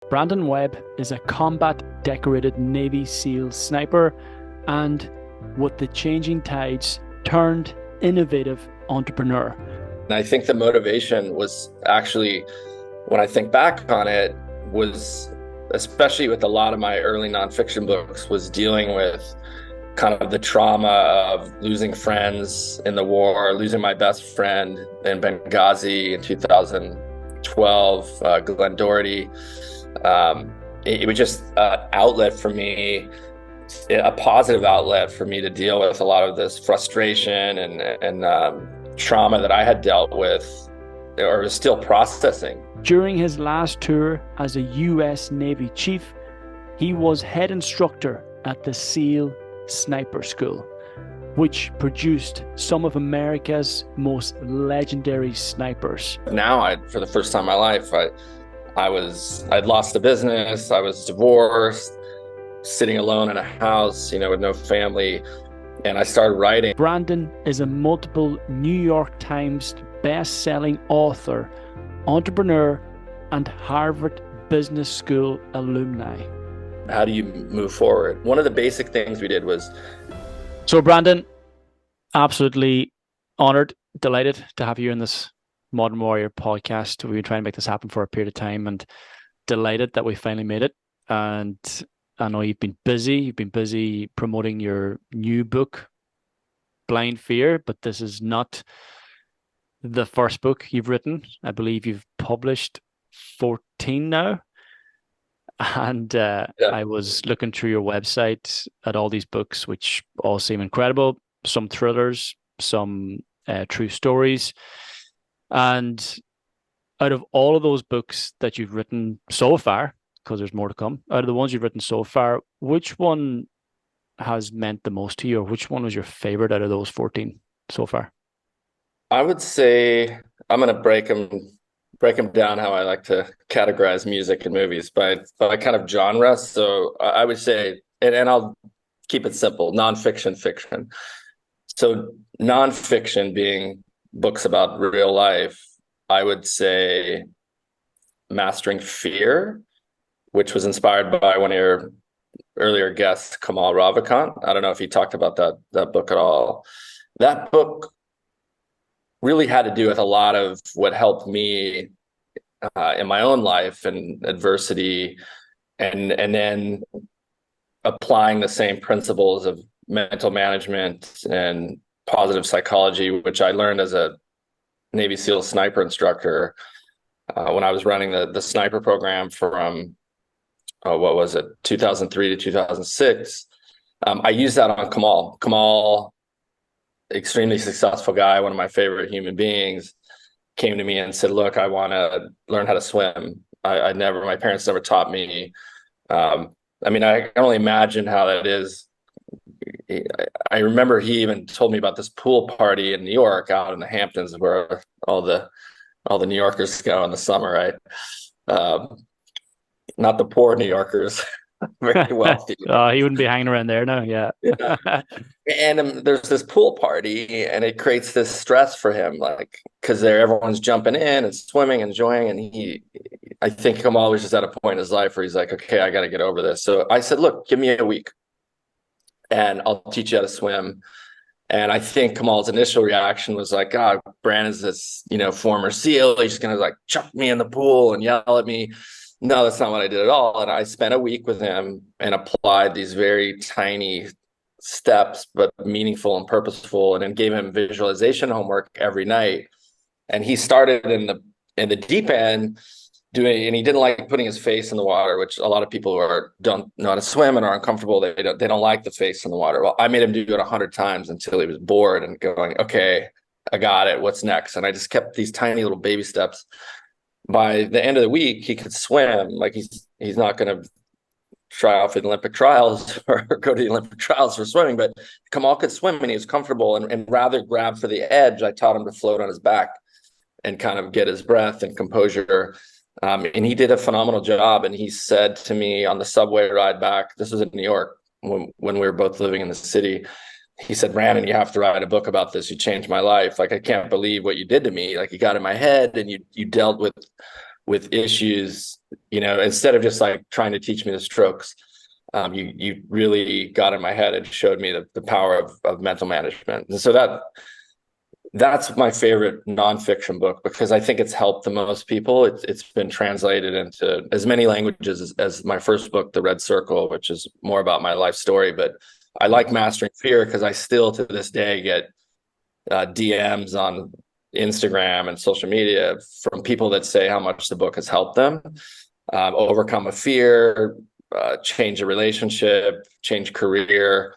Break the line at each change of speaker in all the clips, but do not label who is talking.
Brandon Webb is a combat decorated Navy SEAL sniper and, with the changing tides, turned innovative entrepreneur.
And I think the motivation was actually, when I think back on it, was especially with a lot of my early nonfiction books, was dealing with kind of the trauma of losing friends in the war, losing my best friend in Benghazi in 2012, Glenn Doherty. It was just an outlet for me, a positive outlet for me to deal with a lot of this frustration and trauma that I had dealt with or was still processing.
During his last tour as a US Navy chief, he was head instructor at the SEAL Sniper School, which produced some of America's most legendary snipers.
Now, for the first time in my life, I'd lost a business, I was divorced, sitting alone in a house, with no family, and I started writing.
Brandon is a multiple New York Times best-selling author, entrepreneur, and Harvard Business School alumni.
How do you move forward? One of the basic things we did was...
So Brandon, absolutely honored, delighted to have you in this Modern Warrior podcast. We've been trying to make this happen for a period of time and delighted that we finally made it. And I know you've been busy promoting your new book, Blind Fear, but this is not the first book you've written. I believe you've published 14 now. And I was looking through your website at all these books, which all seem incredible. Some thrillers, some true stories. And out of all of those books that you've written so far, because there's more to come, out of the ones you've written so far, which one has meant the most to you, or which one was your favorite out of those 14 so far?
I would say I'm going to break them down how I like to categorize music and movies by kind of genre. So I would say, and I'll keep it simple, nonfiction, fiction. So nonfiction being books about real life, I would say Mastering Fear, which was inspired by one of your earlier guests, Kamal Ravikant. I don't know if he talked about that book at all. That book really had to do with a lot of what helped me in my own life and adversity, and then applying the same principles of mental management and positive psychology, which I learned as a Navy SEAL sniper instructor when I was running the sniper program from 2003 to 2006. I used that on Kamal. Kamal, extremely successful guy, one of my favorite human beings, came to me and said, look, I want to learn how to swim. My parents never taught me. I can only imagine how that is. I remember he even told me about this pool party in New York, out in the Hamptons, where all the New Yorkers go in the summer, right? Not the poor New Yorkers, very wealthy.
He wouldn't be hanging around there now. Yeah.
And there's this pool party, and it creates this stress for him, like, because everyone's jumping in and swimming, enjoying, and I think Kamal was just at a point in his life where he's like, okay, I got to get over this. So I said, look, give me a week, and I'll teach you how to swim. And I think Kamal's initial reaction was like, oh, Brandon's this, former SEAL. He's just going to like chuck me in the pool and yell at me. No, that's not what I did at all. And I spent a week with him and applied these very tiny steps, but meaningful and purposeful, and then gave him visualization homework every night. And he started in the deep end doing, and he didn't like putting his face in the water, which a lot of people who don't know how to swim and are uncomfortable, they don't like the face in the water. Well, I made him do it 100 times until he was bored and going, okay, I got it. What's next? And I just kept these tiny little baby steps. By the end of the week, he could swim. Like he's not going to try out for the Olympic trials or go to the Olympic trials for swimming, but Kamal could swim and he was comfortable. And rather grab for the edge, I taught him to float on his back and kind of get his breath and composure. And he did a phenomenal job. And he said to me on the subway ride back, this was in New York when we were both living in the city, he said, Brandon, you have to write a book about this. You changed my life. Like, I can't believe what you did to me. Like, you got in my head and you dealt with with issues, instead of just like trying to teach me the strokes, you really got in my head and showed me the power of mental management. And so that's my favorite nonfiction book, because I think it's helped the most people. It's been translated into as many languages as my first book, The Red Circle, which is more about my life story. But I like Mastering Fear because I still to this day get DMs on Instagram and social media from people that say how much the book has helped them overcome a fear, change a relationship, change career.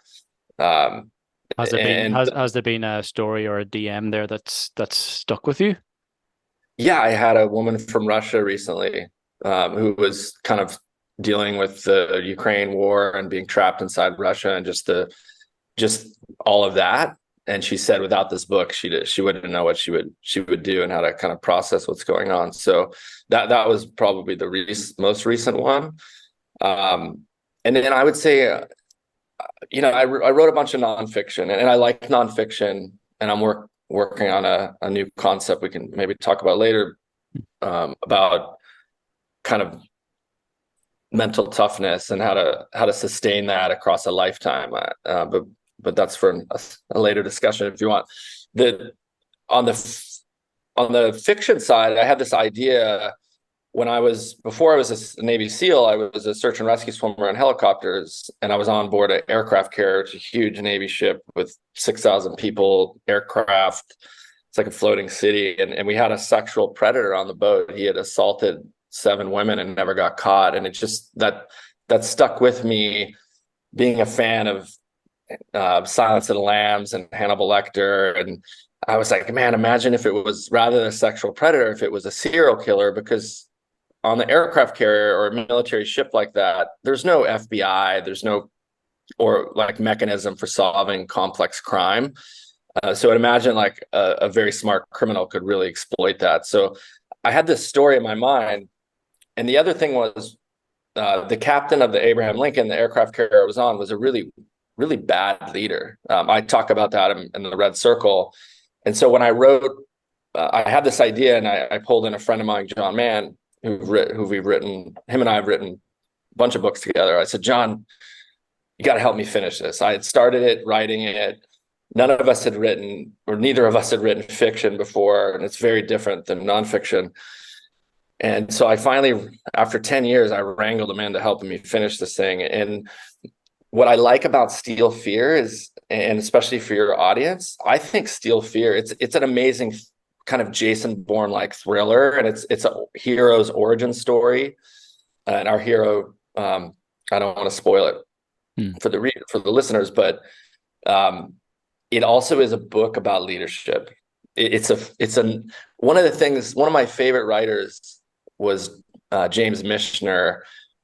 Has there been a story or a DM there that's stuck with you?
Yeah, I had a woman from Russia recently who was kind of dealing with the Ukraine war and being trapped inside Russia and just all of that. And she said, without this book, she wouldn't know what she would do and how to kind of process what's going on. So that was probably the most recent one. And then I would say, I wrote a bunch of nonfiction, and I like nonfiction, and I'm working on a new concept we can maybe talk about later, about kind of mental toughness and how to sustain that across a lifetime. But that's for a later discussion if you want. On the fiction side, I had this idea before I was a Navy SEAL. I was a search and rescue swimmer in helicopters, and I was on board an aircraft carrier. It's a huge Navy ship with 6,000 people, aircraft. It's like a floating city. And we had a sexual predator on the boat. He had assaulted 7 women and never got caught. And it just, that stuck with me, being a fan of Silence of the Lambs and Hannibal Lecter. And I was like, man, imagine if it was, rather than a sexual predator, if it was a serial killer, because on the aircraft carrier or a military ship like that, there's no FBI, there's no mechanism for solving complex crime. So I'd imagine like a very smart criminal could really exploit that. So I had this story in my mind. And the other thing was the captain of the Abraham Lincoln, the aircraft carrier I was on, was a really, really bad leader. I talk about that in the Red Circle. And so when I wrote, I had this idea, and I pulled in a friend of mine, John Mann, him and I have written a bunch of books together. I said, John, you got to help me finish this. I had started it, writing it. Neither of us had written fiction before, and it's very different than nonfiction. And so I finally, after 10 years, I wrangled him in to help me finish this thing. And what I like about Steel Fear is, and especially for your audience, I think Steel Fear, it's an amazing kind of Jason Bourne-like thriller, and it's a hero's origin story. And our hero, I don't want to spoil it for the listeners, but it also is a book about leadership. One of my favorite writers was James Michener.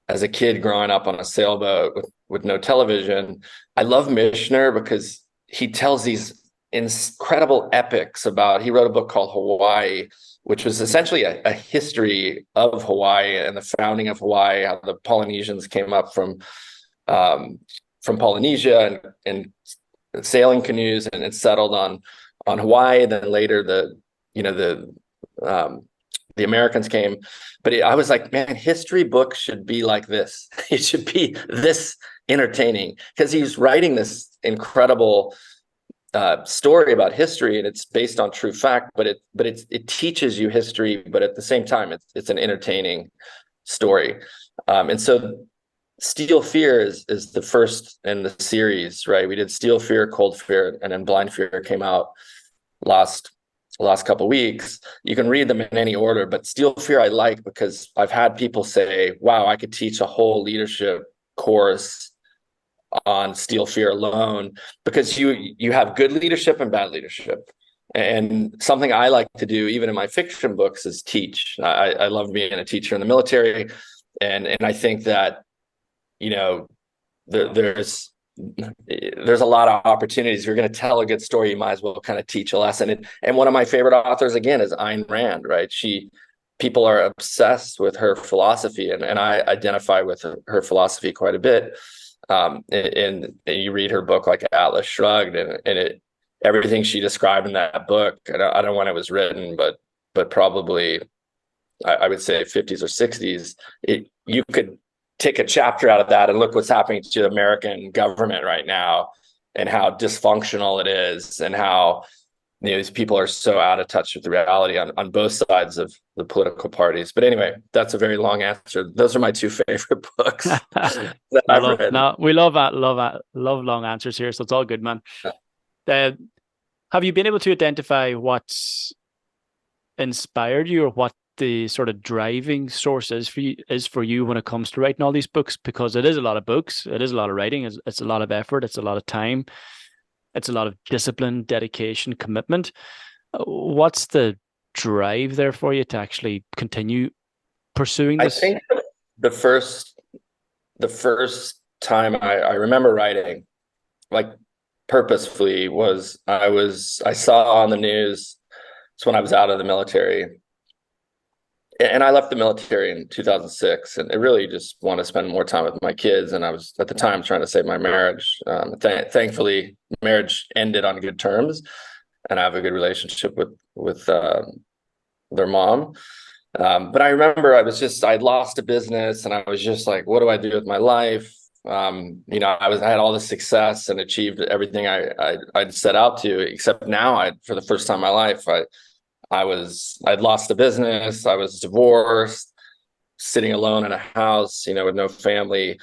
As a kid growing up on a sailboat with no television, I love Michener because he tells these incredible epics he wrote a book called Hawaii, which was essentially a history of Hawaii and the founding of Hawaii, how the Polynesians came up from Polynesia and sailing canoes and settled on Hawaii. Then later the Americans came. But I was like, man, history books should be like this. It should be this entertaining, because he's writing this incredible story about history, and it's based on true fact, but it teaches you history, but at the same time, it's an entertaining story. And so Steel Fear is the first in the series, right? We did Steel Fear, Cold Fear, and then Blind Fear came out last couple of weeks. You can read them in any order, but Steel Fear I like because I've had people say, wow, I could teach a whole leadership course on Steel Fear alone, because you have good leadership and bad leadership. And something I like to do, even in my fiction books, is teach. I love being a teacher in the military. And I think that, there's a lot of opportunities. If you're going to tell a good story, you might as well kind of teach a lesson. And one of my favorite authors, again, is Ayn Rand, right? People are obsessed with her philosophy, and I identify with her philosophy quite a bit. And you read her book like Atlas Shrugged, and everything she described in that book, I don't know when it was written, but probably I would say 50s or 60s, you could take a chapter out of that and look what's happening to the American government right now and how dysfunctional it is, and how these people are so out of touch with the reality on both sides of the political parties. But anyway, that's a very long answer. Those are my two favorite books that I've read.
No, we love that, love long answers here, so it's all good, man. Uh, have you been able to identify what's inspired you, or what the sort of driving source is for you when it comes to writing all these books? Because it is a lot of books, it is a lot of writing, it's a lot of effort, it's a lot of time, it's a lot of discipline, dedication, commitment. What's the drive there for you to actually continue pursuing this?
I think the first time I remember writing, like purposefully, was I saw on the news. It's when I was out of the military, and I left the military in 2006, and I really just want to spend more time with my kids. And I was at the time trying to save my marriage. Thankfully, marriage ended on good terms, and I have a good relationship with their mom. But I remember I'd lost a business, and I was just like, what do I do with my life? I had all this success and achieved everything I'd set out to, except now for the first time in my life, I'd lost a business. I was divorced, sitting alone in a house, with no family.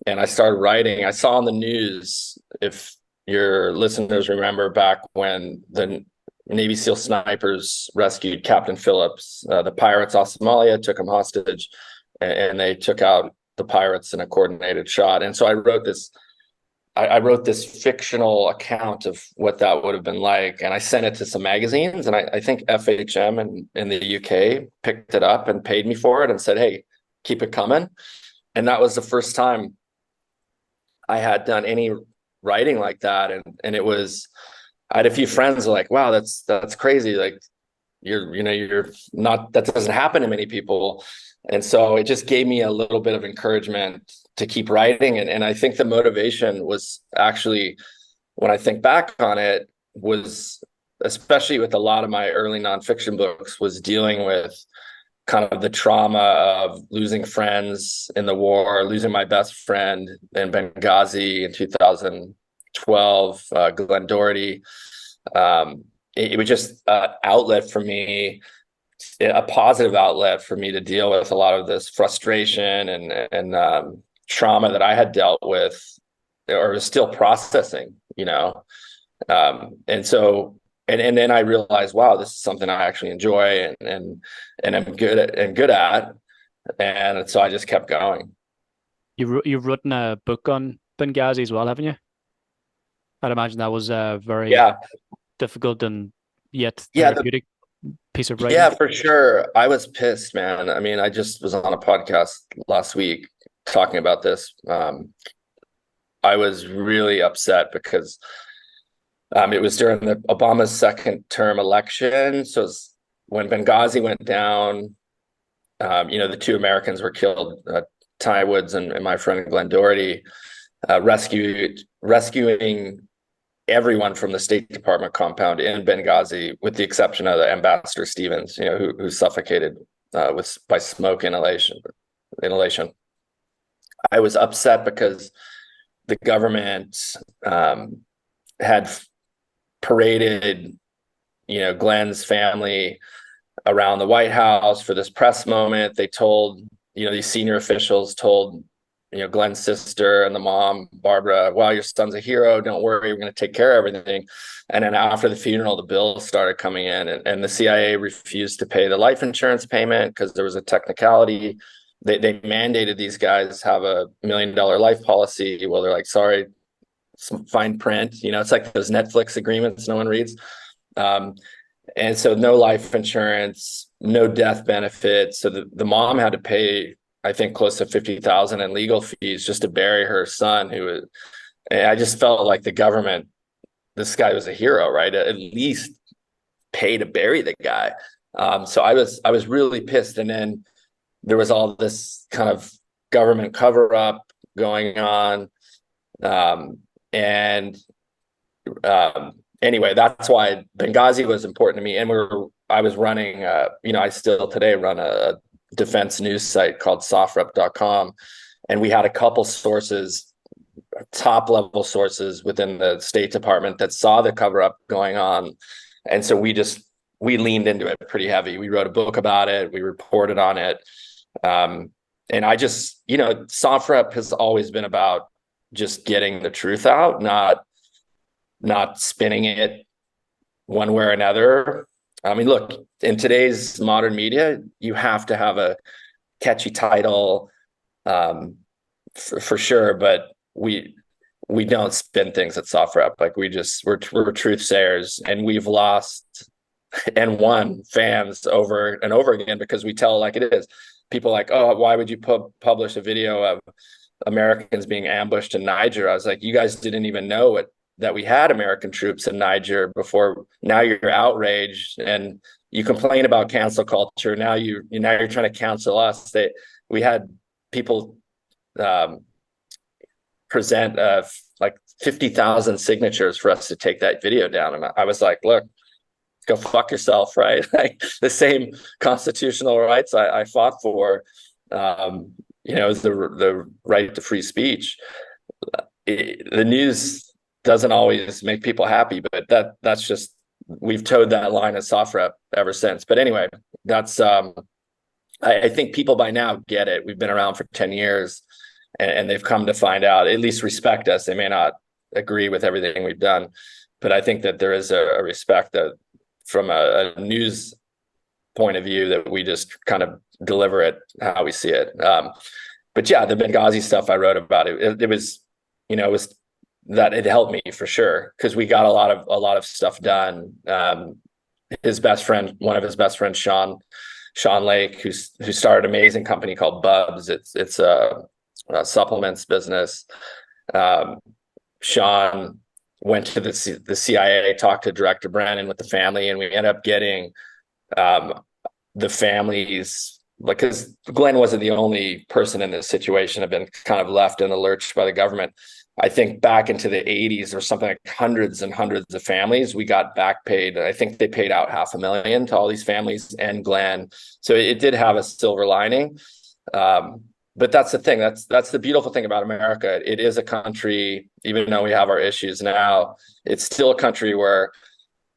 And I started writing. I saw on the news, if your listeners remember, back when the Navy SEAL snipers rescued Captain Phillips, the pirates off Somalia, took him hostage, and they took out the pirates in a coordinated shot. And so I wrote this fictional account of what that would have been like. And I sent it to some magazines, and I think FHM in the UK picked it up and paid me for it and said, hey, keep it coming. And that was the first time I had done any writing like that. And it was, I had a few friends like, wow, that's crazy. Like you're not, that doesn't happen to many people. And so it just gave me a little bit of encouragement to keep writing. And I think the motivation was actually, when I think back on it, was, especially with a lot of my early nonfiction books, was dealing with kind of the trauma of losing friends in the war, losing my best friend in Benghazi in 2012, Glenn Doherty. It was just an outlet for me, a positive outlet for me to deal with a lot of this frustration and trauma that I had dealt with or was still processing, and so and then I realized, wow, this is something I actually enjoy and I'm good at, and so I just kept going.
You've written a book on Benghazi as well, haven't you? I'd imagine that was a very difficult and yet therapeutic piece of writing.
Yeah, for sure. I was pissed, man. I mean, I just was on a podcast last week talking about this. I was really upset because it was during Obama's second term election. So it's when Benghazi went down, the two Americans were killed, Ty Woods and my friend Glenn Doherty, rescuing everyone from the State Department compound in Benghazi, with the exception of the Ambassador Stevens, who suffocated by smoke inhalation. I was upset because the government had paraded, Glenn's family around the White House for this press moment. They told, these senior officials told, Glenn's sister and the mom, Barbara, wow, your son's a hero. Don't worry, we're going to take care of everything. And then after the funeral, the bills started coming in, and the CIA refused to pay the life insurance payment because there was a technicality. They mandated these guys have $1 million life policy. Well, they're like, sorry, fine print. It's like those Netflix agreements no one reads. And so no life insurance, no death benefits. So the mom had to pay, I think, close to $50,000 in legal fees just to bury her son, and I just felt like the government, this guy was a hero, right? At least pay to bury the guy. So I was really pissed. And then there was all this kind of government cover up going on. Anyway, that's why Benghazi was important to me. And I was running, I still today run a defense news site called sofrep.com. And we had a couple sources, top level sources within the State Department that saw the cover up going on. And so we leaned into it pretty heavy. We wrote a book about it. We reported on it. And I just, SOFREP has always been about just getting the truth out, not spinning it one way or another. I mean, look, in today's modern media, you have to have a catchy title, for sure, but we don't spin things at SOFREP. Like we're truth sayers, and we've lost and won fans over and over again because we tell it like it is. People like, oh, why would you publish a video of Americans being ambushed in Niger? I was like, you guys didn't even know that we had American troops in Niger before. Now you're outraged and you complain about cancel culture. Now you're trying to cancel us. We had people present like 50,000 signatures for us to take that video down, and I was like, look, go fuck yourself, right? Like the same constitutional rights I fought for, is the right to free speech. The news doesn't always make people happy, but that's just, we've towed that line at SOFREP ever since. But anyway, that's I think people by now get it. We've been around for 10 years and they've come to find out, at least respect us. They may not agree with everything we've done, but I think that there is a respect that from a news point of view that we just kind of deliver it how we see it. But yeah, the Benghazi stuff I wrote about, it was that it helped me for sure, because we got a lot of stuff done. His best friend, one of his best friends, Sean Lake, who started an amazing company called Bubs. It's a supplements business. Sean went to the CIA, talked to Director Brennan with the family, and we ended up getting the families, like, because Glenn wasn't the only person in this situation, had been kind of left in the lurch by the government. I think back into the 80s or something, like hundreds and hundreds of families, we got back paid. I think they paid out $500,000 to all these families and Glenn. So it did have a silver lining. But that's the thing. That's the beautiful thing about America. It is a country, even though we have our issues now, it's still a country where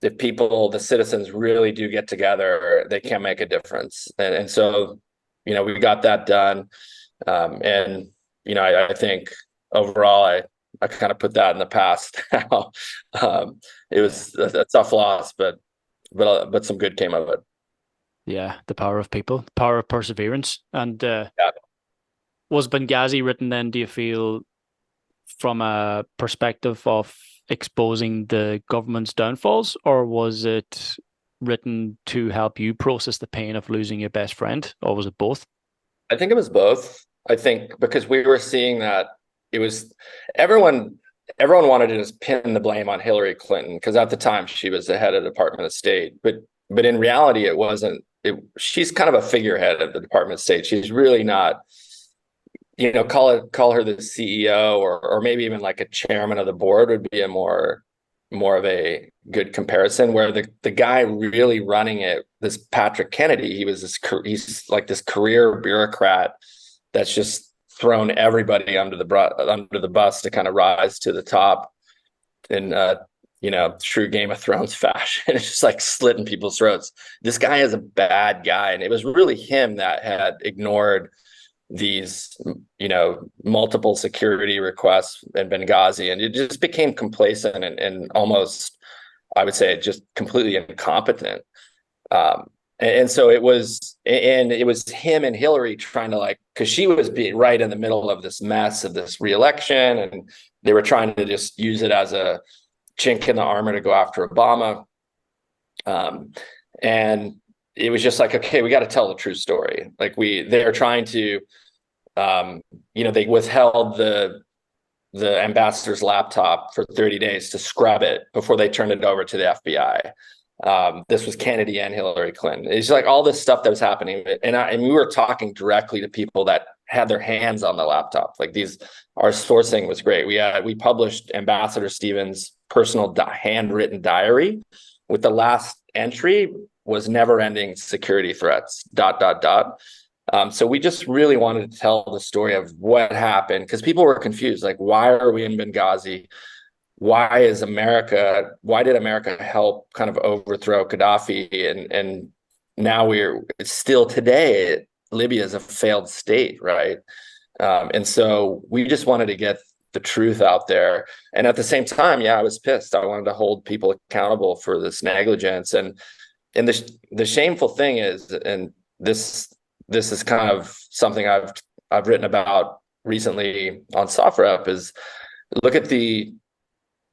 if the citizens really do get together, they can make a difference. And so, we got that done. I think overall, I kind of put that in the past now. It was a tough loss, but some good came of it.
Yeah, the power of people, the power of perseverance. And
Yeah.
Was Benghazi written then, do you feel, from a perspective of exposing the government's downfalls, or was it written to help you process the pain of losing your best friend, or was it both?
I think it was both. I think because we were seeing that it was everyone wanted to just pin the blame on Hillary Clinton, because at the time she was the head of the Department of State. But in reality, it wasn't. She's kind of a figurehead of the Department of State. She's really not. Call her the CEO or maybe even like a chairman of the board would be a more of a good comparison. Where the guy really running it, this Patrick Kennedy, he's like this career bureaucrat that's just thrown everybody under the bus to kind of rise to the top in true Game of Thrones fashion. It's just like slitting people's throats. This guy is a bad guy, and it was really him that had ignored these multiple security requests in Benghazi, and it just became complacent and almost, I would say, just completely incompetent. And so it was him and Hillary trying to, because she was right in the middle of this mess of this reelection, and they were trying to just use it as a chink in the armor to go after Obama. And it was just like, okay, we got to tell the true story. They're trying to, they withheld the ambassador's laptop for 30 days to scrub it before they turned it over to the FBI. This was Kennedy and Hillary Clinton. It's like all this stuff that was happening. And we were talking directly to people that had their hands on the laptop. Our sourcing was great. We published Ambassador Stevens' personal handwritten diary, with the last entry was never-ending security threats, ... So we just really wanted to tell the story of what happened, because people were confused. Like, why are we in Benghazi? Why did America help kind of overthrow Gaddafi? And now it's still today, Libya is a failed state, right? And so we just wanted to get the truth out there. And at the same time, I was pissed. I wanted to hold people accountable for this negligence. And the shameful thing is, and this is kind of something I've written about recently on sofrep, is look at the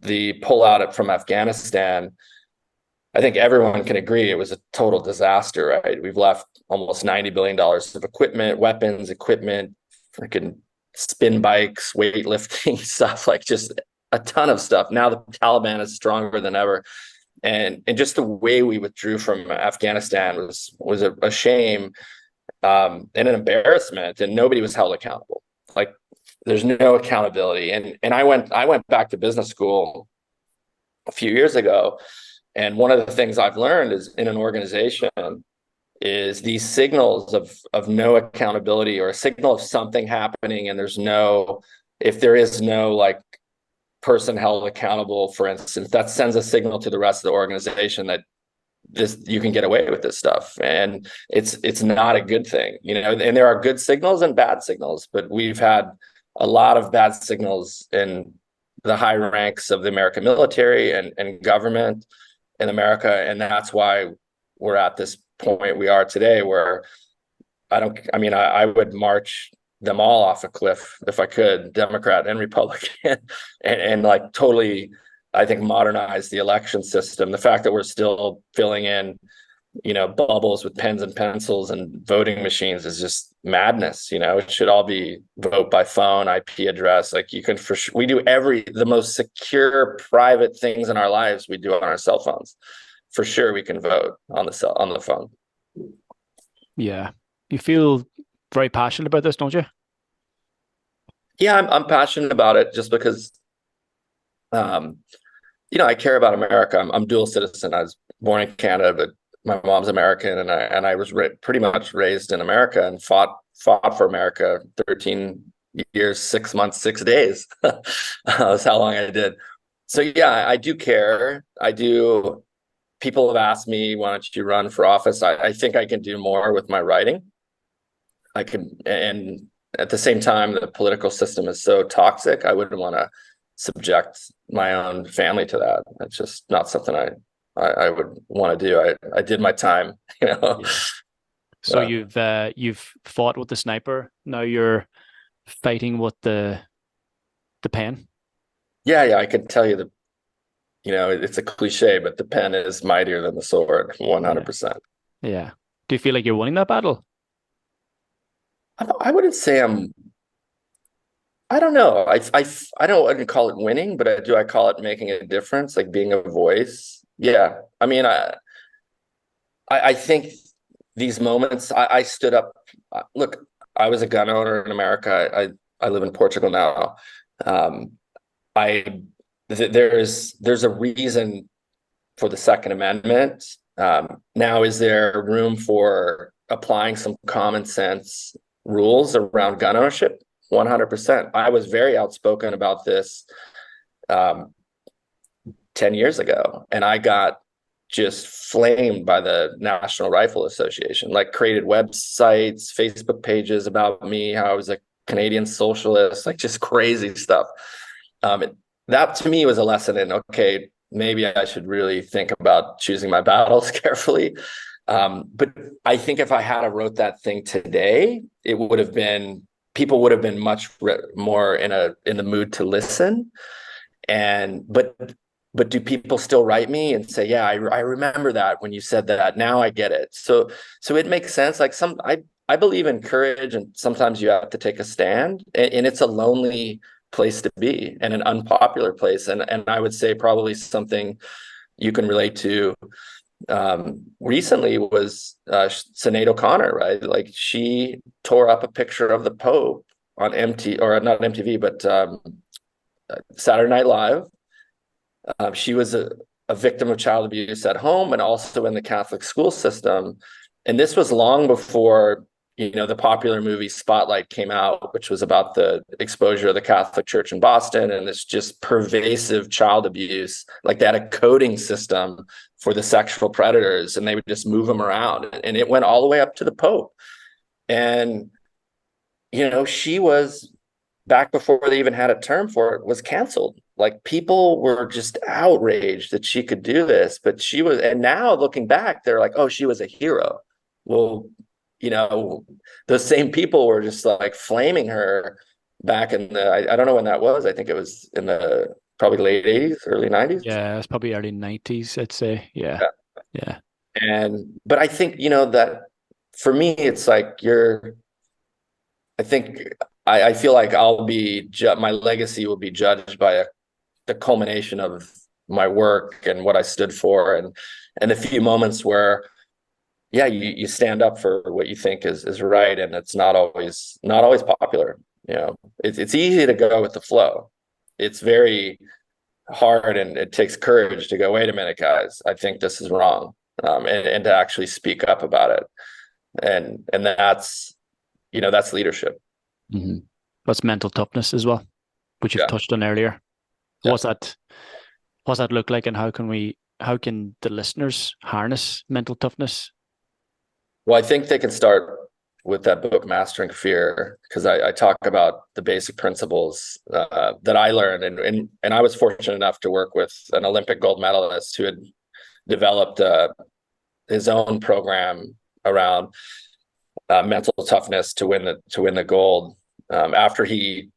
pullout from Afghanistan. I think everyone can agree it was a total disaster, right? We've left almost $90 billion of equipment, weapons, freaking spin bikes, weightlifting stuff, like just a ton of stuff. Now the Taliban is stronger than ever. And just the way we withdrew from Afghanistan was a shame, and an embarrassment, and nobody was held accountable. Like, there's no accountability. And I went back to business school a few years ago, and one of the things I've learned is in an organization is these signals of no accountability, or a signal of something happening, and if there is no like person held accountable, for instance, that sends a signal to the rest of the organization that you can get away with this stuff, and it's not a good thing, and there are good signals and bad signals, but we've had a lot of bad signals in the high ranks of the American military and government in America. And that's why we're at this point we are today, where I would march them all off a cliff if I could, Democrat and Republican, and like totally, I think, modernize the election system. The fact that we're still filling in, bubbles with pens and pencils and voting machines is just madness. It should all be vote by phone, IP address. Like, you can, we do the most secure private things in our lives we do on our cell phones. For sure, we can vote on the phone.
Yeah, you feel very passionate about this, don't you?
Yeah, I'm passionate about it just because, I care about America. I'm dual citizen. I was born in Canada, but my mom's American, and I was pretty much raised in America and fought for America 13 years, 6 months, 6 days. That's how long I did. So yeah, I do care. I do. People have asked me, why don't you run for office? I think I can do more with my writing. I can, and at the same time, the political system is so toxic. I wouldn't want to subject my own family to that. It's just not something I would want to do. I did my time,
Yeah. So you've fought with the sniper. Now you're fighting with the pen.
Yeah. I can tell you it's a cliche, but the pen is mightier than the sword, 100%.
Yeah. Do you feel like you're winning that battle?
I wouldn't say I don't know. I wouldn't call it winning, but I call it making a difference, like being a voice. Yeah. I think these moments, I stood up. Look, I was a gun owner in America. I live in Portugal now. There's a reason for the Second Amendment. Now, is there room for applying some common sense rules around gun ownership? 100%. I was very outspoken about this 10 years ago, and I got just flamed by the National Rifle Association, like created websites, Facebook pages about me, how I was a Canadian socialist, like just crazy stuff. That to me was a lesson in, okay, maybe I should really think about choosing my battles carefully. But I think if I had wrote that thing today, it would have been, people would have been much more in the mood to listen. But do people still write me and say, yeah, I remember that when you said that, now I get it. So it makes sense. Like I believe in courage, and sometimes you have to take a stand, and it's a lonely place to be, and an unpopular place. And I would say probably something you can relate to recently was Sinead O'Connor, right? Like, she tore up a picture of the Pope on not MTV, but Saturday Night Live. She was a victim of child abuse at home and also in the Catholic school system. And this was long before, the popular movie Spotlight came out, which was about the exposure of the Catholic Church in Boston and this just pervasive child abuse. Like they had a coding system for the sexual predators and they would just move them around. And it went all the way up to the Pope. And, she was, back before they even had a term for it, was canceled. Like people were just outraged that she could do this, but she was, and now looking back, they're like, oh, she was a hero. Well, those same people were just like flaming her back in the, I don't know when that was. I think it was in the probably late 80s, early 90s.
Yeah, it's probably early 90s, I'd say. Yeah. Yeah.
But I think, that for me, it's like I think I feel like my legacy will be judged by the culmination of my work and what I stood for and the few moments where, yeah, you stand up for what you think is right. And it's not always popular. It's easy to go with the flow. It's very hard and it takes courage to go, wait a minute, guys, I think this is wrong. And to actually speak up about it. And that's leadership.
Mm-hmm. That's mental toughness as well, which you've touched on earlier.
Yeah.
What's that look like, and how can the listeners harness mental toughness?
Well, I think they can start with that book, Mastering Fear, because I talk about the basic principles that I learned. And I was fortunate enough to work with an Olympic gold medalist who had developed his own program around mental toughness to win the gold. After he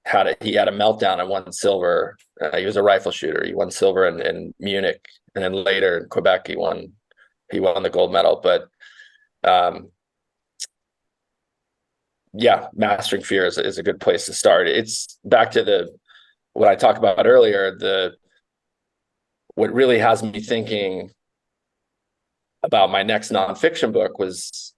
had a meltdown and won silver. He was a rifle shooter. He won silver in Munich, and then later in Quebec he won the gold medal. But Mastering Fear is a good place to start. It's back to what I talked about earlier. What really has me thinking about my next nonfiction book was,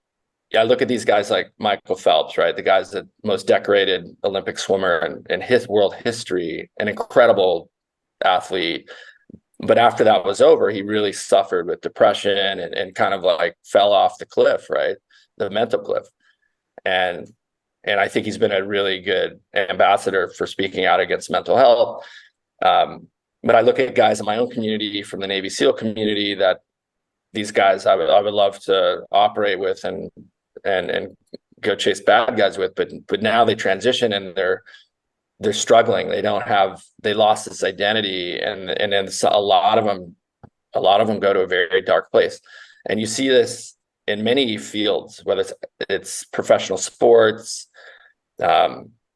I look at these guys like Michael Phelps, right? The guy's the most decorated Olympic swimmer in his world history, an incredible athlete. But after that was over, he really suffered with depression and kind of like fell off the cliff, right? The mental cliff. And I think he's been a really good ambassador for speaking out against mental health. But I look at guys in my own community, from the Navy SEAL community, that these guys I would love to operate with and go chase bad guys with, but now they transition and they're struggling. They lost this identity, and then a lot of them go to a very dark place. And you see this in many fields, whether it's professional sports,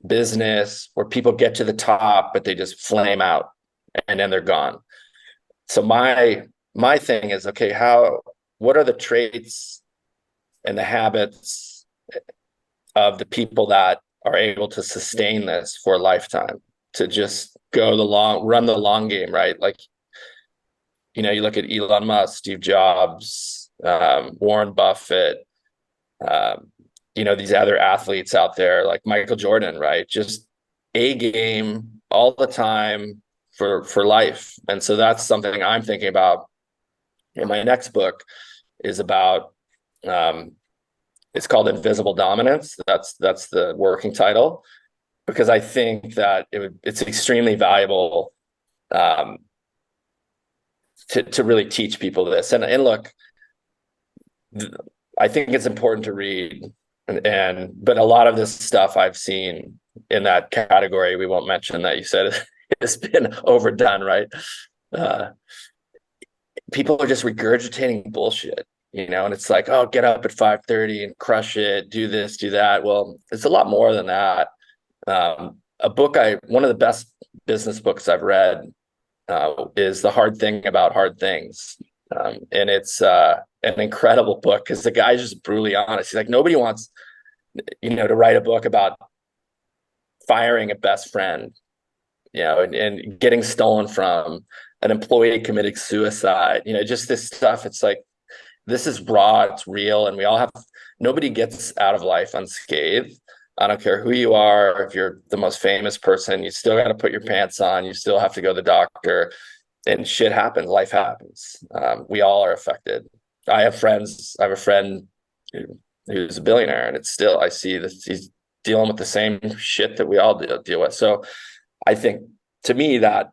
business, where people get to the top, but they just flame out and then they're gone. So my thing is, okay, what are the traits and the habits of the people that are able to sustain this for a lifetime, to just run the long game, right? Like, you look at Elon Musk, Steve Jobs, Warren Buffett, these other athletes out there like Michael Jordan, right? Just A game all the time for life. And so that's something I'm thinking about. And my next book is about, it's called Invisible Dominance. That's the working title, because I think that it's extremely valuable to really teach people this. And look, I think it's important to read, but a lot of this stuff I've seen in that category, we won't mention, that you said it's been overdone, right? People are just regurgitating bullshit, and it's like, oh, get up at 5:30 and crush it, do this, do that. Well, it's a lot more than that. One of the best business books I've read is The Hard Thing About Hard Things. And it's an incredible book, because the guy's just brutally honest. He's like, nobody wants, to write a book about firing a best friend, and getting stolen from, an employee committing suicide, just this stuff. It's like, this is raw, it's real, and nobody gets out of life unscathed. I don't care who you are. If you're the most famous person, you still got to put your pants on. You still have to go to the doctor. and shit happens, life happens. We all are affected. I have friends. I have a friend who's a billionaire, and it's still, I see that he's dealing with the same shit that we all deal with. So I think, to me, that's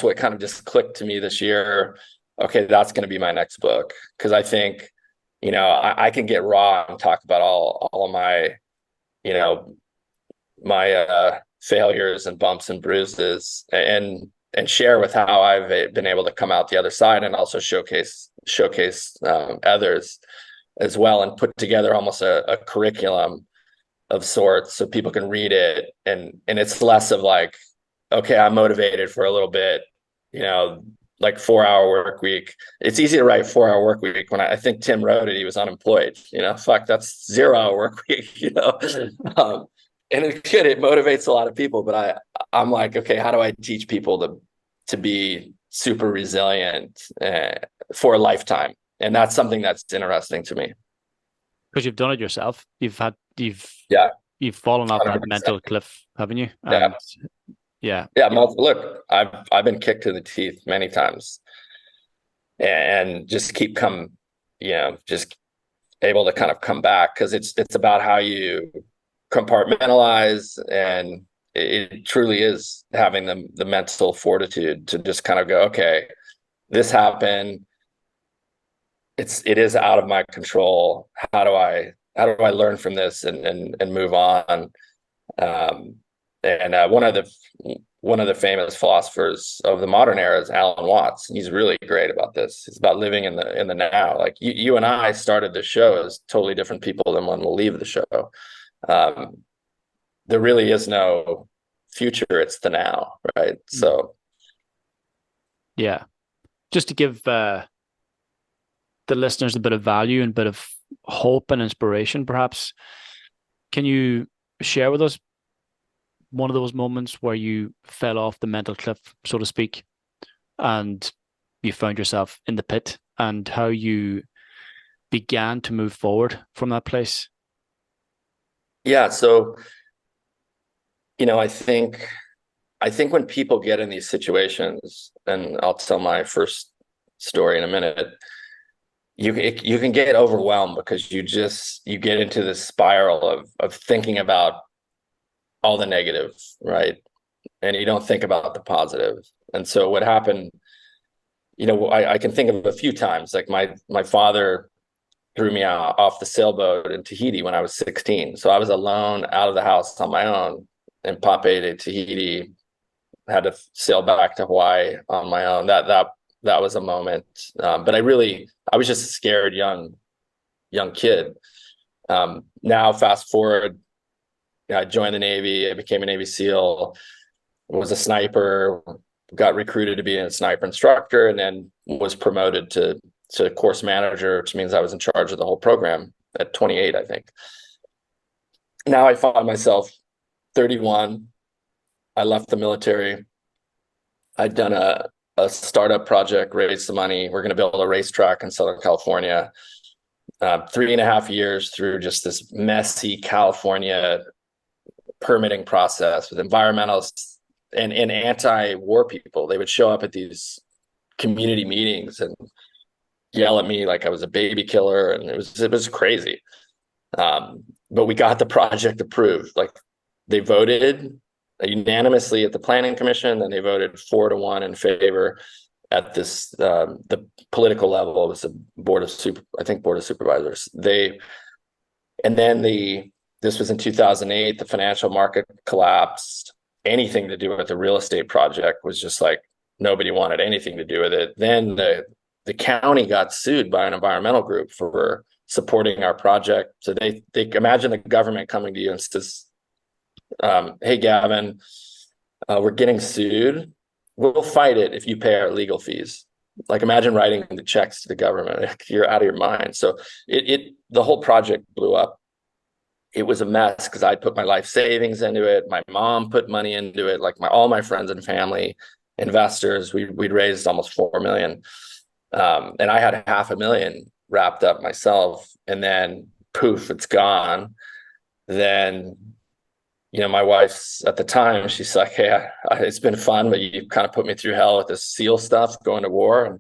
what kind of just clicked to me this year. Okay, that's going to be my next book, because I think, I can get raw and talk about all of my, my failures and bumps and bruises, and share with how I've been able to come out the other side, and also showcase others as well, and put together almost a curriculum of sorts so people can read it, and it's less of like, okay, I'm motivated for a little bit, like 4-hour work week. It's easy to write 4-hour work week. When I think Tim wrote it, he was unemployed. Fuck, that's 0-hour work week. And it's good. It motivates a lot of people. But I'm like, okay, how do I teach people to be super resilient for a lifetime? And that's something that's interesting to me.
Because you've done it yourself. You've
Yeah,
fallen off that
100%.
mental cliff, haven't you?
Yeah.
And yeah.
Look, I've been kicked in the teeth many times, and just just able to kind of come back, because it's about how you compartmentalize, and it truly is having the mental fortitude to just kind of go, okay, this happened. It is out of my control. How do I learn from this and move on? And one of the famous philosophers of the modern era is Alan Watts. He's really great about this. It's about living in the now. Like you and I started the show as totally different people than when we'll leave the show. There really is no future. It's the now, right? So,
yeah, just to give the listeners a bit of value and a bit of hope and inspiration, perhaps, can you share with us one of those moments where you fell off the mental cliff, so to speak, and you found yourself in the pit, and how you began to move forward from that place?
yeah. So, I think when people get in these situations, and I'll tell my first story in a minute, you can get overwhelmed, because you get into this spiral of thinking about all the negative, right? And you don't think about the positive. And so what happened, I can think of a few times, like my father threw me out off the sailboat in Tahiti when I was 16. So I was alone out of the house on my own, and Pape de Tahiti, had to sail back to Hawaii on my own. That was a moment. But I was just a scared young kid. Now fast forward, I joined the Navy. I became a Navy SEAL, was a sniper, got recruited to be a sniper instructor, and then was promoted to course manager, which means I was in charge of the whole program at 28, I think. Now I find myself 31. I left the military. I'd done a startup project, raised some money. We're going to build a racetrack in Southern California. 3.5 years through just this messy California permitting process with environmentalists and anti-war people. They would show up at these community meetings and yell at me like I was a baby killer, and it was crazy. But we got the project approved. Like, they voted unanimously at the planning commission, and they voted 4-1 in favor at this the political level. It was the board of supervisors. This was in 2008. The financial market collapsed. Anything to do with the real estate project was just like, nobody wanted anything to do with it. Then the county got sued by an environmental group for supporting our project. So they imagine the government coming to you and says, hey, Gavin, we're getting sued. We'll fight it if you pay our legal fees. Like, imagine writing the checks to the government. You're out of your mind. So the whole project blew up. It was a mess, because I'd put my life savings into it. My mom put money into it. Like, all my friends and family, investors, we'd raised almost 4 million. And I had $500,000 wrapped up myself, and then poof, it's gone. Then my wife's at the time, she's like, hey, it's been fun, but you kind of put me through hell with this SEAL stuff, going to war. And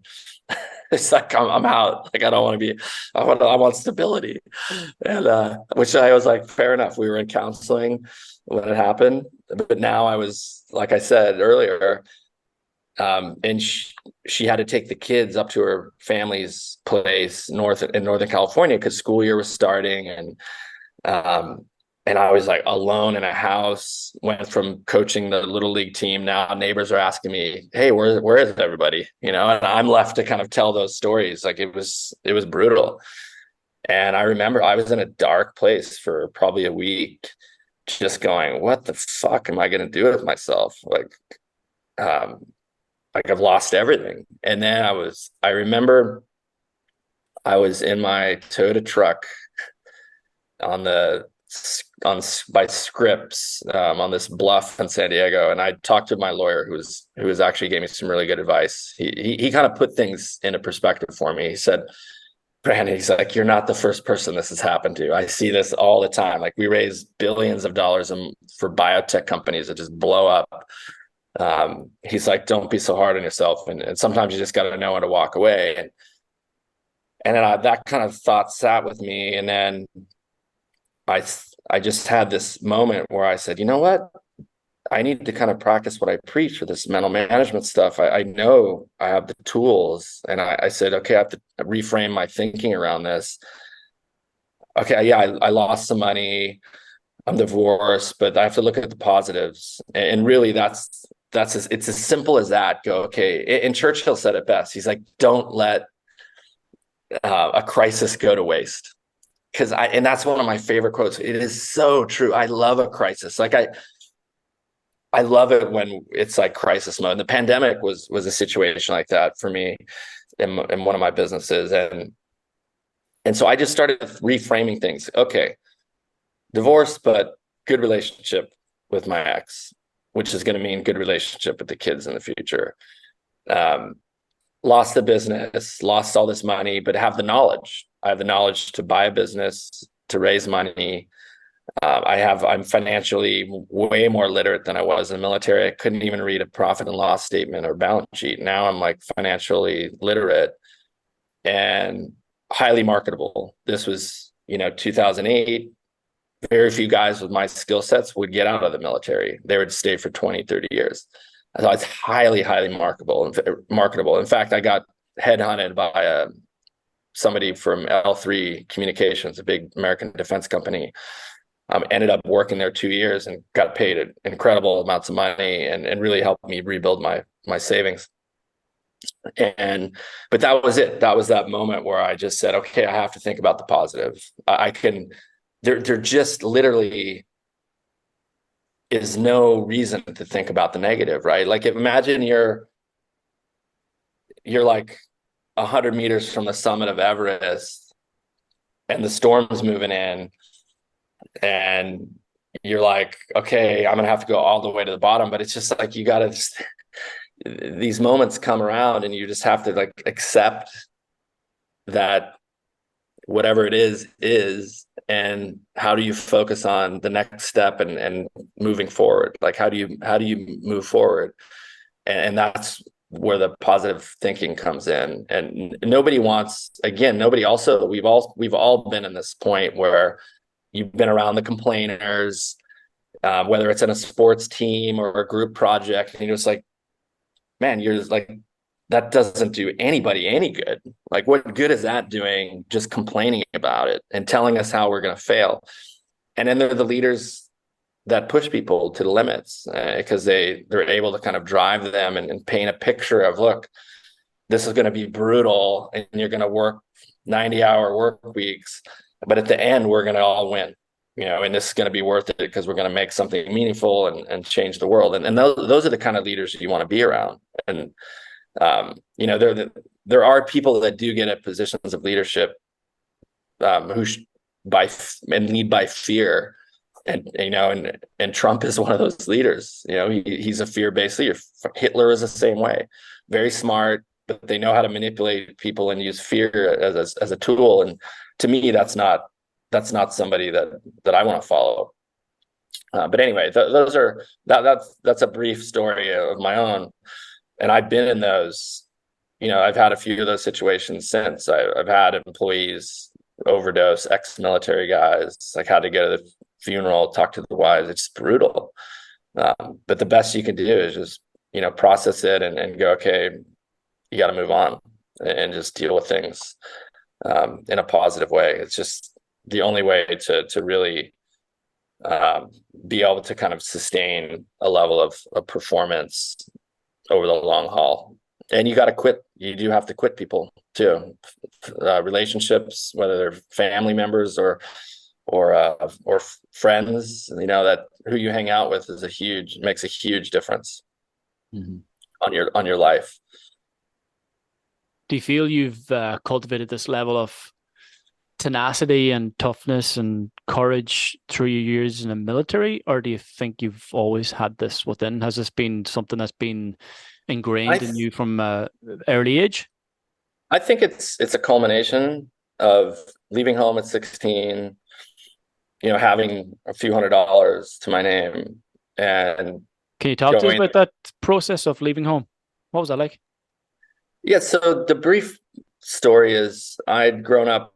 it's like, I'm out. Like, I don't want to be, I want stability. And, which I was like, fair enough. We were in counseling when it happened. But now I was, like I said earlier, and she had to take the kids up to her family's place in Northern California because school year was starting. And I was like alone in a house, went from coaching the little league team. Now neighbors are asking me, hey, where is everybody? And I'm left to kind of tell those stories. Like it was brutal. And I remember I was in a dark place for probably a week, just going, what the fuck am I going to do with myself? Like I've lost everything. And then I remember I was in my Toyota truck by Scripps on this bluff in San Diego, and I talked to my lawyer who was actually gave me some really good advice. He kind of put things into perspective for me. He said, Brandon, he's like, you're not the first person this has happened to. I see this all the time. Like we raise billions of dollars for biotech companies that just blow up. He's like, don't be so hard on yourself, and sometimes you just got to know when to walk away. And then that kind of thought sat with me, and then I just had this moment where I said, you know what? I need to kind of practice what I preach for this mental management stuff. I know I have the tools, and I said, okay, I have to reframe my thinking around this. Okay, yeah, I lost some money. I'm divorced, but I have to look at the positives. And really it's as simple as that. Go, okay. And Churchill said it best. He's like, don't let a crisis go to waste. And that's one of my favorite quotes. It is so true. I love a crisis. Like I love it when it's like crisis mode. The pandemic was a situation like that for me in one of my businesses. And so I just started reframing things. Okay, divorce, but good relationship with my ex, which is going to mean good relationship with the kids in the future. Lost the business, lost all this money, but have the knowledge. I have the knowledge to buy a business, to raise money. I'm financially way more literate than I was in the military. I couldn't even read a profit and loss statement or balance sheet. Now I'm like financially literate and highly marketable. This was, 2008. Very few guys with my skill sets would get out of the military. They would stay for 20, 30 years. I thought it's highly, highly marketable. In fact, I got headhunted by somebody from L3 Communications, a big American defense company. Ended up working there 2 years and got paid incredible amounts of money and really helped me rebuild my savings. But that was it. That was that moment where I just said, okay, I have to think about the positive. There just literally is no reason to think about the negative, right? Like imagine you're like 100 meters from the summit of Everest and the storm's moving in, and you're like, okay, I'm gonna have to go all the way to the bottom. But it's just like these moments come around and you just have to like accept that whatever it is, and how do you focus on the next step and moving forward? Like how do you move forward? And that's where the positive thinking comes in. And nobody also, we've all been in this point where you've been around the complainers, whether it's in a sports team or a group project, and you're just like, man, you're just like, that doesn't do anybody any good. Like, what good is that doing just complaining about it and telling us how we're going to fail? And then they're the leaders that push people to the limits because they're able to kind of drive them and paint a picture of, look, this is going to be brutal and you're going to work 90-hour work weeks, but at the end, we're going to all win. And this is going to be worth it because we're going to make something meaningful and change the world. And those are the kind of leaders you want to be around. And there are people that do get at positions of leadership who lead by fear, and Trump is one of those leaders. He's a fear-based leader. Hitler is the same way, very smart, but they know how to manipulate people and use fear as a tool. And to me, that's not somebody that I want to follow. But anyway, those are that's a brief story of my own, and I've been in those. I've had a few of those situations since. I've had employees overdose, ex-military guys, like had to go to the funeral, talk to the wives. It's brutal. But the best you can do is just, process it and go, okay, you got to move on and just deal with things in a positive way. It's just the only way to really be able to kind of sustain a level of performance over the long haul. And you got to quit. You do have to quit people too. Relationships, whether they're family members or friends, that who you hang out with makes a huge difference
Mm-hmm.
on your life.
Do you feel you've cultivated this level of tenacity and toughness and courage through your years in the military, or do you think you've always had this within? Has this been something that's been ingrained in you from early age?
I think it's a culmination of leaving home at 16, having a few $100s to my name, and
Can you talk to us about that process of leaving home? What was that like?
Yeah, so the brief story is I'd grown up.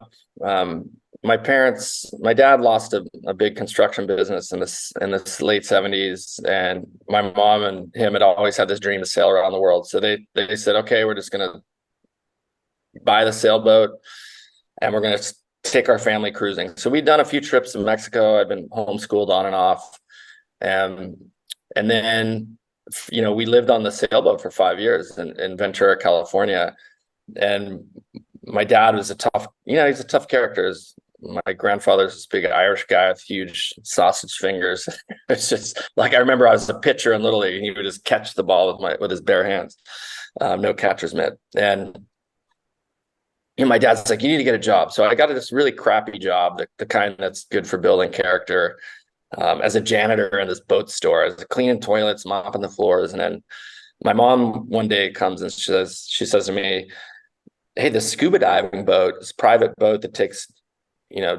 My dad lost a big construction business in the late 70s, and my mom and him had always had this dream to sail around the world. So they said, okay, we're just gonna buy the sailboat and we're gonna take our family cruising. So we'd done a few trips to Mexico. I'd been homeschooled on and off, and then we lived on the sailboat for 5 years in Ventura, California. And my dad was he's a tough character. My grandfather's this big Irish guy with huge sausage fingers. It's just like, I remember I was a pitcher in Little League and he would just catch the ball with his bare hands. No catcher's mitt. And my dad's like, you need to get a job. So I got this really crappy job, the kind that's good for building character, as a janitor in this boat store. I was cleaning toilets, mopping the floors. And then my mom one day comes and she says to me, hey, the scuba diving boat, this private boat that takes,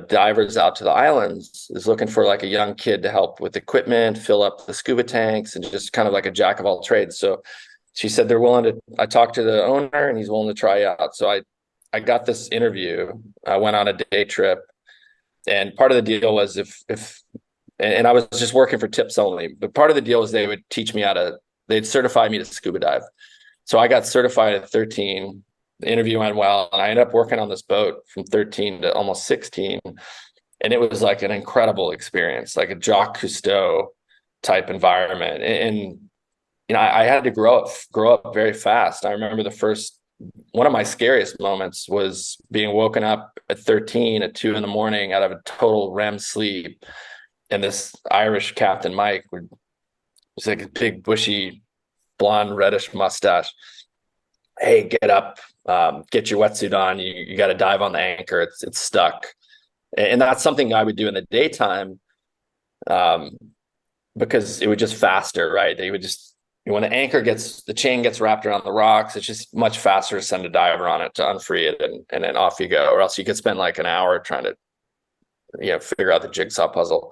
divers out to the islands, is looking for like a young kid to help with equipment, fill up the scuba tanks, and just kind of like a jack of all trades. So she said I talked to the owner and he's willing to try out. So I got this interview. I went on a day trip, and part of the deal was and I was just working for tips only, but part of the deal was they would teach me they'd certify me to scuba dive. So I got certified at 13. The interview went well, and I ended up working on this boat from 13 to almost 16. And it was like an incredible experience, like a Jacques Cousteau type environment. And I had to grow up very fast. I remember one of my scariest moments was being woken up at 13 at 2 a.m. out of a total REM sleep. And this Irish Captain Mike was like a big, bushy, blonde, reddish mustache. Hey, get up, get your wetsuit on. You got to dive on the anchor. It's stuck. And that's something I would do in the daytime, because it would just faster, right? They would just, when the chain gets wrapped around the rocks, it's just much faster to send a diver on it to unfree it, and then off you go. Or else you could spend like an hour trying to, figure out the jigsaw puzzle.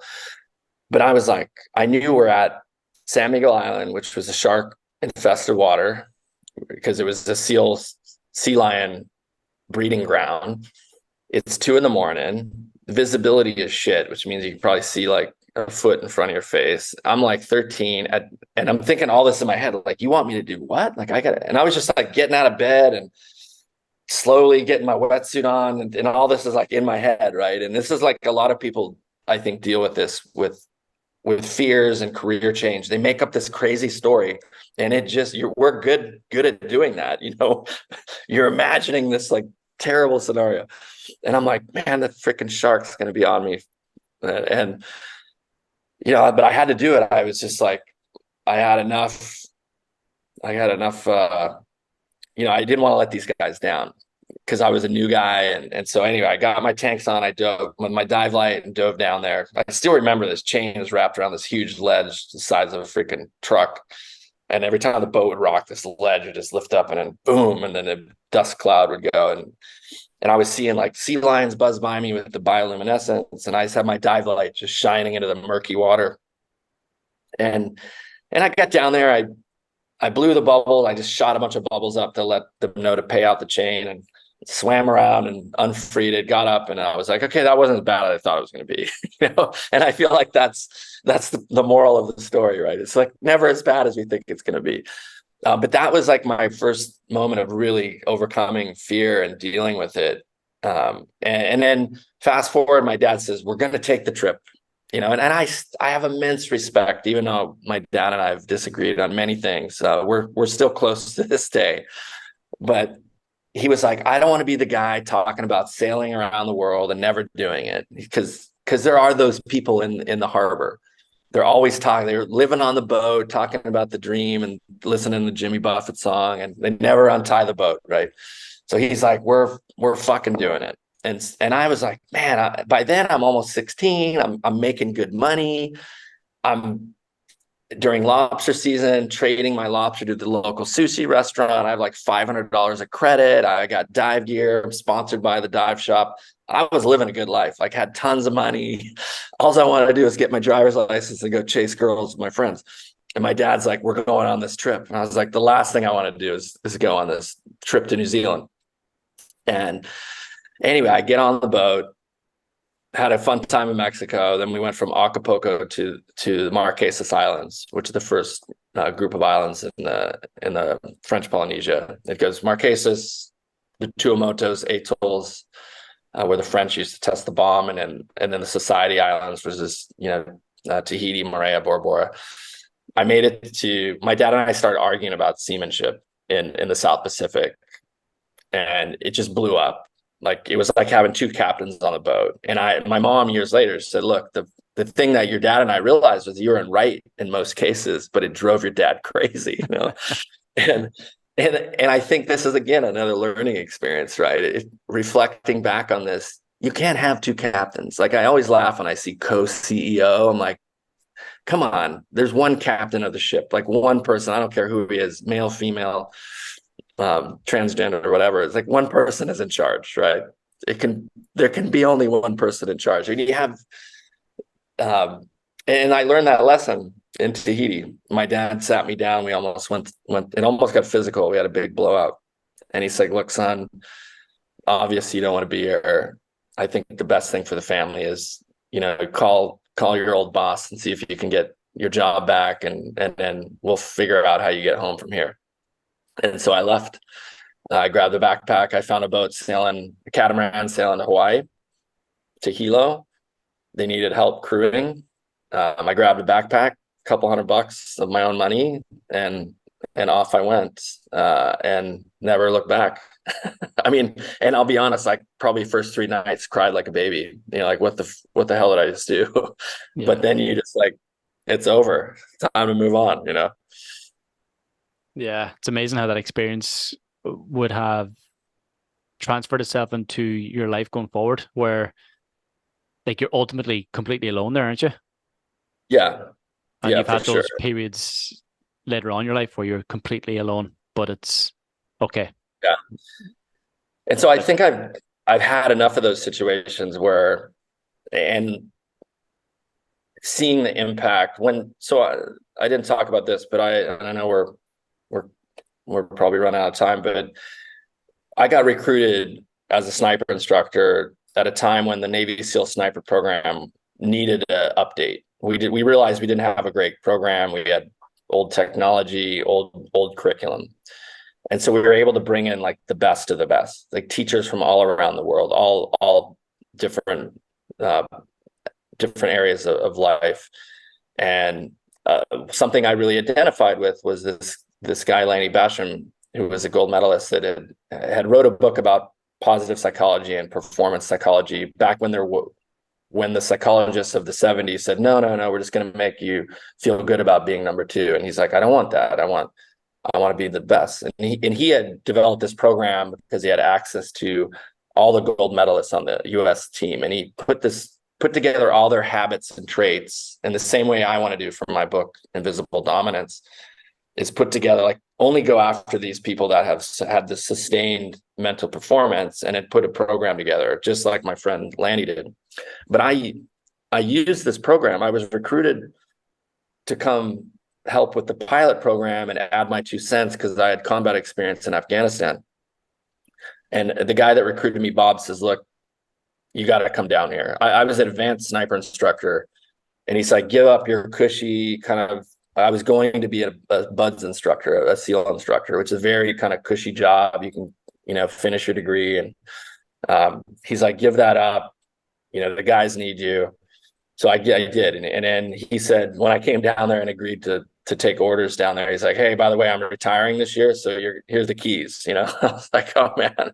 But I was like, I knew we're at San Miguel Island, which was a shark infested water, because it was a sea lion breeding ground. It's 2 a.m. Visibility is shit, which means you can probably see like a foot in front of your face. I'm like 13 and I'm thinking all this in my head, like, you want me to do what? Like, and I was just like getting out of bed and slowly getting my wetsuit on, and all this is like in my head, right? And this is like a lot of people, I think, deal with this with fears and career change. They make up this crazy story, and we're good at doing that. You're imagining this like terrible scenario, and I'm like, man, the freaking shark's going to be on me, and but I had to do it. I was just like, I had enough. I didn't want to let these guys down, because I was a new guy. And so anyway, I got my tanks on, I dove with my dive light and dove down there. I still remember this chain was wrapped around this huge ledge the size of a freaking truck. And every time the boat would rock, this ledge would just lift up, and then boom, and then a dust cloud would go. And I was seeing like sea lions buzz by me with the bioluminescence, and I just had my dive light just shining into the murky water. And I got down there, I blew the bubble. I just shot a bunch of bubbles up to let them know to pay out the chain, and swam around and unfreed it, got up, and I was like, okay, that wasn't as bad as I thought it was going to be. And I feel like that's the moral of the story, right? It's like never as bad as we think it's going to be. But that was like my first moment of really overcoming fear and dealing with it. And then fast forward, my dad says, we're going to take the trip. And I have immense respect, even though my dad and I have disagreed on many things. We're still close to this day. But he was like, I don't want to be the guy talking about sailing around the world and never doing it, because there are those people in the harbor. They're always talking. They're living on the boat, talking about the dream and listening to Jimmy Buffett song, and they never untie the boat, right? So he's like, we're fucking doing it. And I was like, man, by then I'm almost 16. I'm making good money. I'm during lobster season trading my lobster to the local sushi restaurant. I have like $500 of credit. I got dive gear. I'm sponsored by the dive shop. I was living a good life, like had tons of money. All I wanted to do is get my driver's license and go chase girls with my friends. And my dad's like, we're going on this trip. And I was like, the last thing I want to do is go on this trip to New Zealand. And anyway, I get on the boat, had a fun time in Mexico. Then we went from Acapulco to the Marquesas Islands, which is the first group of islands in the French Polynesia. It goes Marquesas, the Tuamotus, atolls, where the French used to test the bomb, and then the Society Islands, which is Tahiti, Moorea, Bora Bora. I made it to. My dad and I started arguing about seamanship in the South Pacific, and it just blew up. Like it was like having two captains on a boat. And my mom years later said, look, the thing that your dad and I realized was you were right in most cases, but it drove your dad crazy, and I think this is, again, another learning experience, right? Reflecting back on this, you can't have two captains. Like I always laugh when I see co-CEO. I'm like, come on, there's one captain of the ship, like one person. I don't care who he is, male, female, transgender or whatever. It's like one person is in charge, right? There can be only one person in charge. And you have, and I learned that lesson in Tahiti. My dad sat me down. We almost went, it almost got physical. We had a big blowout. And he's like, look, son, obviously you don't want to be here. I think the best thing for the family is, call your old boss and see if you can get your job back. And then we'll figure out how you get home from here. And so I left. I grabbed a backpack. I found a boat a catamaran sailing to Hawaii, to Hilo. They needed help crewing. I grabbed a backpack, a couple $100 of my own money, and off I went, and never looked back. I mean, and I'll be honest, like probably first 3 nights cried like a baby, like what the hell did I just do? Yeah. But then you just like, it's over. It's time to move on,
Yeah, it's amazing how that experience would have transferred itself into your life going forward, where like you're ultimately completely alone there, aren't you?
Yeah.
And you've had those periods later on in your life where you're completely alone, but it's okay.
Yeah. And so I think I've had enough of those situations where, and seeing the impact I didn't talk about this, but I know we're probably running out of time, but I got recruited as a sniper instructor at a time when the Navy SEAL sniper program needed an update. We realized we didn't have a great program. We had old technology, old curriculum. And so we were able to bring in like the best of the best, like teachers from all around the world, all different areas of life. And something I really identified with was this guy, Lanny Basham, who was a gold medalist that had wrote a book about positive psychology and performance psychology back when the psychologists of the 70s said, no, we're just going to make you feel good about being number 2. And he's like, I don't want that. I want to be the best. And he had developed this program because he had access to all the gold medalists on the US team. And he put together all their habits and traits in the same way I want to do for my book, Invisible Dominance, is put together, like only go after these people that have had the sustained mental performance, and it put a program together, just like my friend Lanny did. But I used this program. I was recruited to come help with the pilot program and add my 2 cents because I had combat experience in Afghanistan. And the guy that recruited me, Bob, says, look, you got to come down here. I was an advanced sniper instructor. And he's like, give up your cushy kind of, I was going to be a BUDS instructor, a SEAL instructor, which is a very kind of cushy job. You can, finish your degree. And he's like, give that up. The guys need you. So I did. And then he said, when I came down there and agreed to take orders down there, he's like, hey, by the way, I'm retiring this year. So here's the keys, I was like, oh man.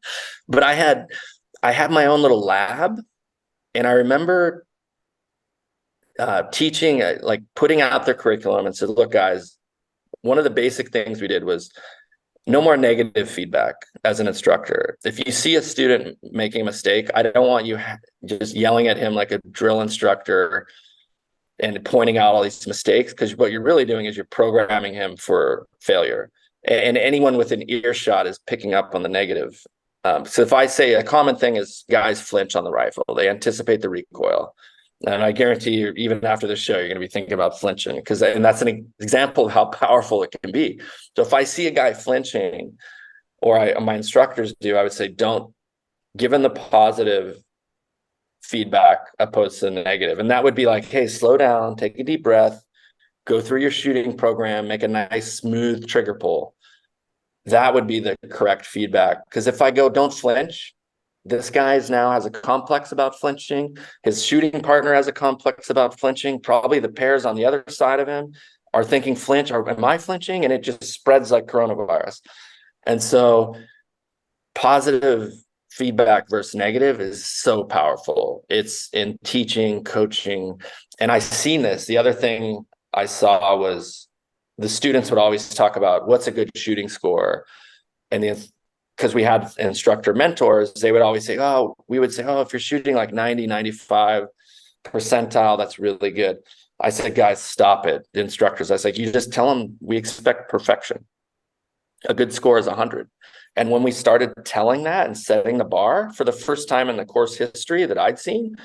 But I had my own little lab. And I remember teaching, like putting out their curriculum and said, look, guys, one of the basic things we did was no more negative feedback as an instructor. If you see a student making a mistake, I don't want you just yelling at him like a drill instructor and pointing out all these mistakes, because what you're really doing is you're programming him for failure. And anyone within earshot is picking up on the negative. So if I say a common thing is guys flinch on the rifle, they anticipate the recoil. And I guarantee you, even after the show, you're going to be thinking about flinching, and that's an example of how powerful it can be. So if I see a guy flinching, or my instructors do, I would say, don't give him the positive feedback opposed to the negative. And that would be like, hey, slow down, take a deep breath, go through your shooting program, make a nice, smooth trigger pull. That would be the correct feedback. Because if I go, don't flinch, this guy now has a complex about flinching. His shooting partner has a complex about flinching. Probably the pairs on the other side of him are thinking flinch, or am I flinching? And it just spreads like coronavirus. And so positive feedback versus negative is so powerful. It's in teaching, coaching. And I seen this. The other thing I saw was the students would always talk about what's a good shooting score. And because we had instructor mentors, they would always say, we would say, if you're shooting like 90, 95 percentile, that's really good. I said, guys, stop it. The instructors, I said, you just tell them we expect perfection. A good score is 100. And when we started telling that and setting the bar for the first time in the course history that I'd seen,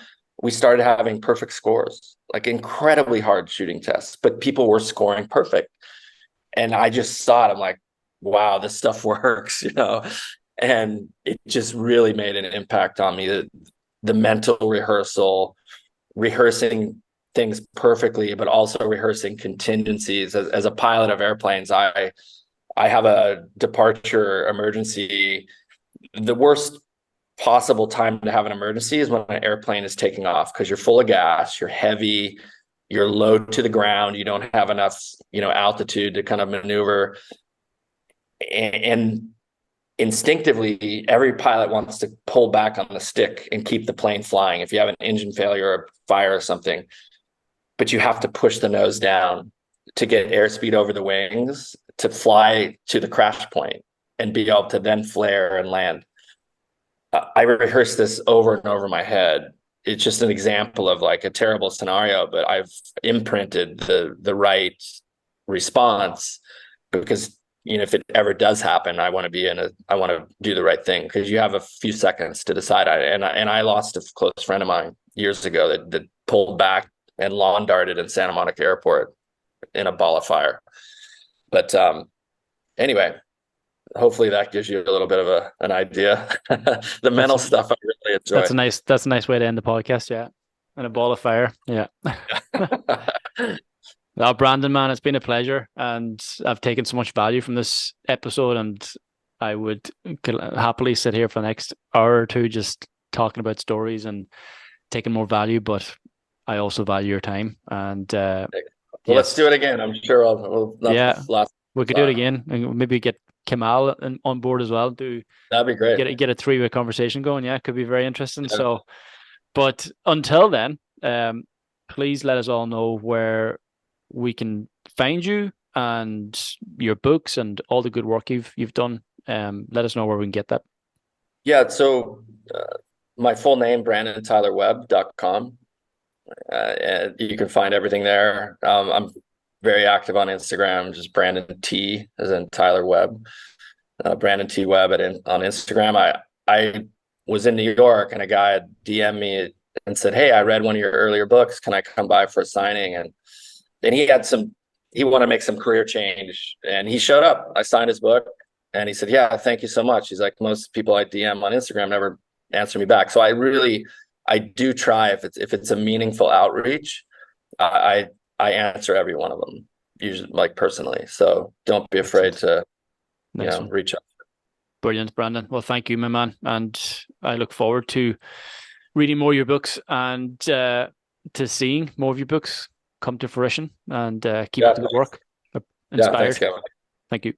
we started having perfect scores, like incredibly hard shooting tests, but people were scoring perfect. And I just saw it. I'm like, wow, this stuff works, and it just really made an impact on me. The mental rehearsing things perfectly, but also rehearsing contingencies. As a pilot of airplanes, I have a departure emergency. The worst possible time to have an emergency is when an airplane is taking off, because you're full of gas, you're heavy, you're low to the ground, you don't have enough, altitude to kind of maneuver. And instinctively, every pilot wants to pull back on the stick and keep the plane flying if you have an engine failure or fire or something. But you have to push the nose down to get airspeed over the wings to fly to the crash point and be able to then flare and land. I rehearsed this over and over in my head. It's just an example of like a terrible scenario, but I've imprinted the right response, because if it ever does happen, I want to do the right thing, because you have a few seconds to decide. I lost a close friend of mine years ago that pulled back and lawn darted in Santa Monica Airport in a ball of fire. But anyway, hopefully that gives you a little bit of an idea. The mental stuff I really enjoy.
That's a nice way to end the podcast. Yeah. And a ball of fire. Yeah. Now, Brandon, man, it's been a pleasure, and I've taken so much value from this episode, and I would happily sit here for the next hour or two just talking about stories and taking more value, but I also value your time. And
let's do it again. I'm sure
we could do it again, and maybe get Kamal on board as well.
That'd be great.
Get a three-way conversation going. Yeah, it could be very interesting. Yeah. So, but until then, please let us all know where we can find you and your books and all the good work you've done. Let us know where we can get that.
Yeah, so my full name, BrandonTylerWebb.com. And you can find everything there. I'm very active on Instagram, just Brandon T as in Tyler Webb. Brandon T Webb on Instagram. I was in New York, and a guy had DM'd me and said, hey, I read one of your earlier books. Can I come by for a signing? And he had some he wanted to make some career change, and he showed up. I signed his book, and he said, "Yeah, thank you so much." He's like, "Most people I DM on Instagram never answer me back." So I do try, if it's a meaningful outreach, I answer every one of them, usually, like, personally. So don't be afraid to
Nice one.
reach out.
Brilliant, Brandon. Well, thank you, my man. And I look forward to reading more of your books and to seeing more of your books come to fruition. And keep up the good work.
Yeah, thanks,
Inspired.
Kevin.
Thank you.